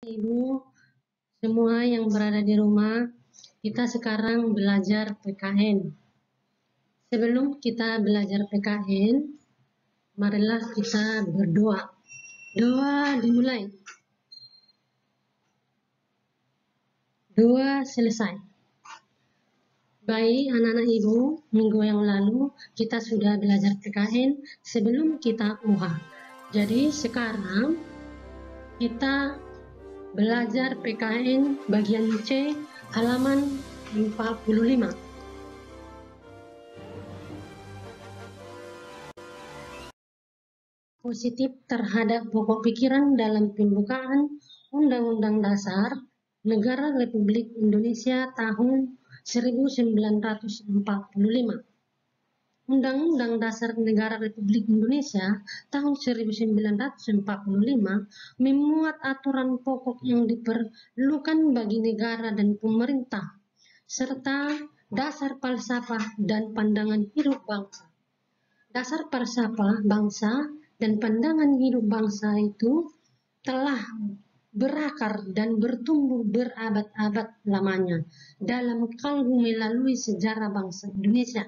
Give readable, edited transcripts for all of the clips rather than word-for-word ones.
Ibu semua yang berada di rumah, kita sekarang belajar PKN. Sebelum kita belajar PKN, marilah kita berdoa. Doa dimulai. Doa selesai. Baik anak-anak ibu, minggu yang lalu kita sudah belajar PKN sebelum kita UHA. Jadi sekarang kita belajar PKN bagian C halaman 45. Positif terhadap pokok pikiran dalam pembukaan Undang-Undang Dasar Negara Republik Indonesia tahun 1945. Undang-Undang Dasar Negara Republik Indonesia tahun 1945 memuat aturan pokok yang diperlukan bagi negara dan pemerintah, serta dasar falsafah dan pandangan hidup bangsa. Dasar falsafah bangsa dan pandangan hidup bangsa itu telah berakar dan bertumbuh berabad-abad lamanya dalam kalbu melalui sejarah bangsa Indonesia.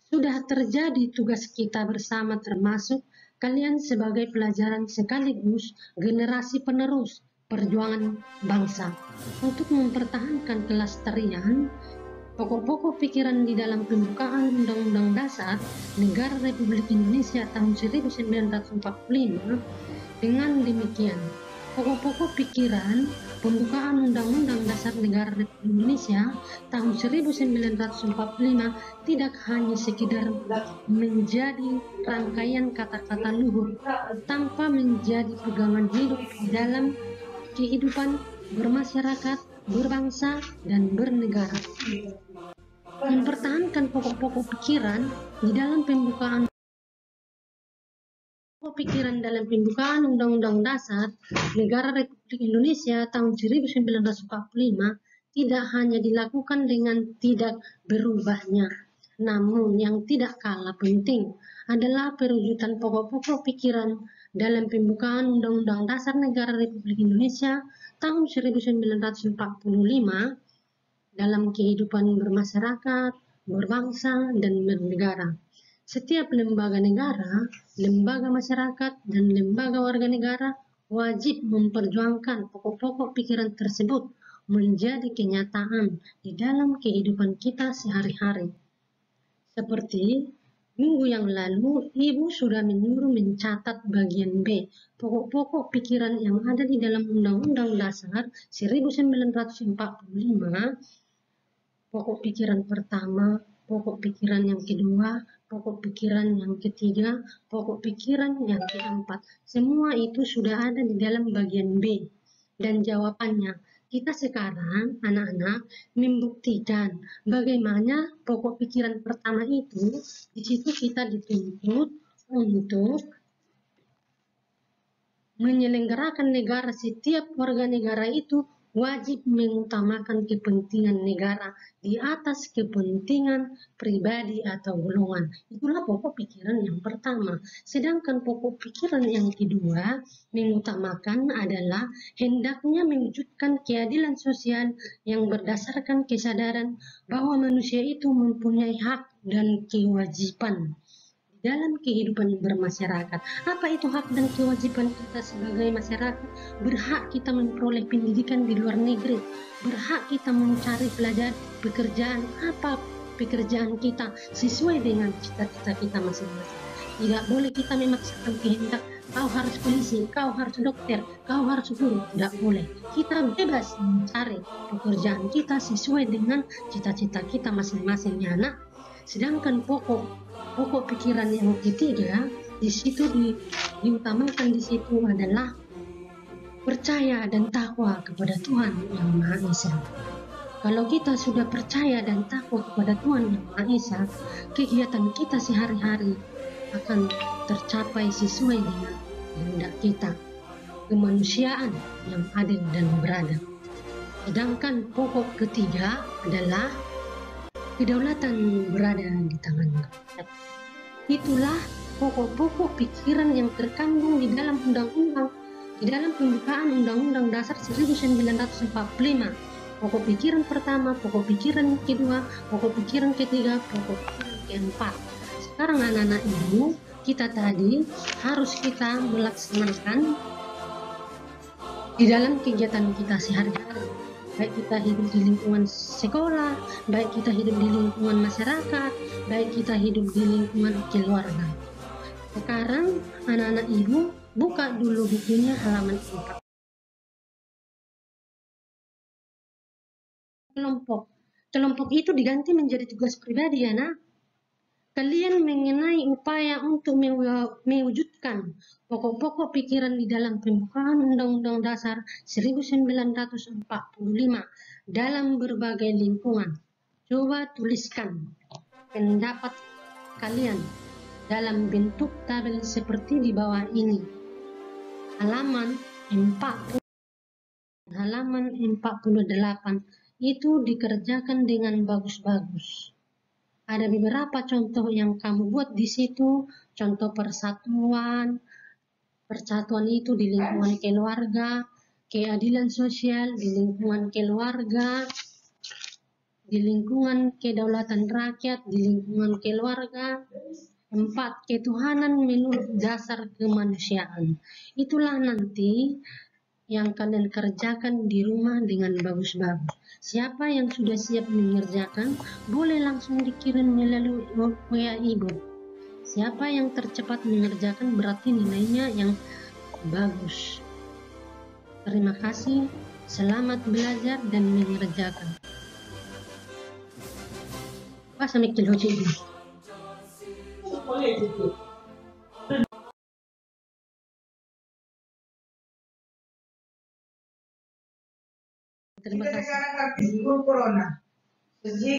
Sudah terjadi tugas kita bersama termasuk kalian sebagai pelajaran sekaligus generasi penerus perjuangan bangsa untuk mempertahankan kelestarian pokok-pokok pikiran di dalam pembukaan Undang-Undang Dasar Negara Republik Indonesia tahun 1945. Dengan demikian, pokok-pokok pikiran pembukaan Undang-Undang Dasar Negara Republik Indonesia tahun 1945 tidak hanya sekedar menjadi rangkaian kata-kata luhur tanpa menjadi pegangan hidup di dalam kehidupan bermasyarakat, berbangsa, dan bernegara. Mempertahankan pokok-pokok pikiran di dalam pembukaan dalam pembukaan Undang-Undang Dasar Negara Republik Indonesia tahun 1945 tidak hanya dilakukan dengan tidak berubahnya, namun yang tidak kalah penting adalah perwujudan pokok-pokok pikiran dalam pembukaan Undang-Undang Dasar Negara Republik Indonesia tahun 1945 dalam kehidupan bermasyarakat, berbangsa, dan bernegara. Setiap lembaga negara, lembaga masyarakat, dan lembaga warga negara wajib memperjuangkan pokok-pokok pikiran tersebut menjadi kenyataan di dalam kehidupan kita sehari-hari. Seperti minggu yang lalu, Ibu sudah menyuruh mencatat bagian B, pokok-pokok pikiran yang ada di dalam Undang-Undang Dasar 1945, pokok pikiran pertama, pokok pikiran yang kedua, pokok pikiran yang ketiga, pokok pikiran yang keempat. Semua itu sudah ada di dalam bagian B. Dan jawabannya, kita sekarang anak-anak membuktikan bagaimana pokok pikiran pertama itu, di situ kita dituntut untuk menyelenggarakan negara. Setiap warga negara itu wajib mengutamakan kepentingan negara di atas kepentingan pribadi atau golongan. Itulah pokok pikiran yang pertama. Sedangkan pokok pikiran yang kedua mengutamakan adalah hendaknya mewujudkan keadilan sosial yang berdasarkan kesadaran bahwa manusia itu mempunyai hak dan kewajiban dalam kehidupan bermasyarakat. Apa itu hak dan kewajiban kita sebagai masyarakat? Berhak kita memperoleh pendidikan di luar negeri, berhak kita mencari pekerjaan, apa pekerjaan kita sesuai dengan cita-cita kita masing-masing. Tidak boleh kita memaksakan kehendak, kau harus polisi, kau harus dokter, kau harus guru. Tidak boleh. Kita bebas mencari pekerjaan kita sesuai dengan cita-cita kita masing-masing, ya anak. Sedangkan pokok pikiran yang ketiga di situ diutamakan di situ adalah percaya dan takwa kepada Tuhan Yang Maha Esa. Kalau kita sudah percaya dan takwa kepada Tuhan Yang Maha Esa, kegiatan kita sehari-hari akan tercapai sesuai dengan kehendak kita, kemanusiaan yang adil dan beradab. Sedangkan pokok ketiga adalah kedaulatan berada di tangan rakyat. Itulah pokok-pokok pikiran yang terkandung di dalam Undang-Undang Di dalam pembukaan Undang-Undang Dasar 1945, pokok pikiran pertama, pokok pikiran kedua, pokok pikiran ketiga, pokok pikiran keempat. Sekarang anak-anak ibu, kita tadi harus kita melaksanakan di dalam kegiatan kita sehari-hari. Baik kita hidup di lingkungan sekolah, baik kita hidup di lingkungan masyarakat, baik kita hidup di lingkungan keluarga. Sekarang anak-anak ibu buka dulu bukunya halaman 4. Kelompok itu diganti menjadi tugas pribadi ya nak. Kalian mengenai upaya untuk mewujudkan pokok-pokok pikiran di dalam pembukaan Undang-Undang Dasar 1945 dalam berbagai lingkungan. Coba tuliskan pendapat kalian dalam bentuk tabel seperti di bawah ini. Halaman 48 itu dikerjakan dengan bagus-bagus. Ada beberapa contoh yang kamu buat di situ, contoh persatuan itu di lingkungan keluarga, keadilan sosial di lingkungan keluarga, di lingkungan kedaulatan rakyat, di lingkungan keluarga. 4. Ketuhanan menurut dasar kemanusiaan. Itulah nanti yang kalian kerjakan di rumah dengan bagus-bagus. Siapa yang sudah siap mengerjakan, boleh langsung dikirim melalui WA Ibu. Siapa yang tercepat mengerjakan berarti nilainya yang bagus. Terima kasih, selamat belajar dan mengerjakan. Sampai Terima kasih.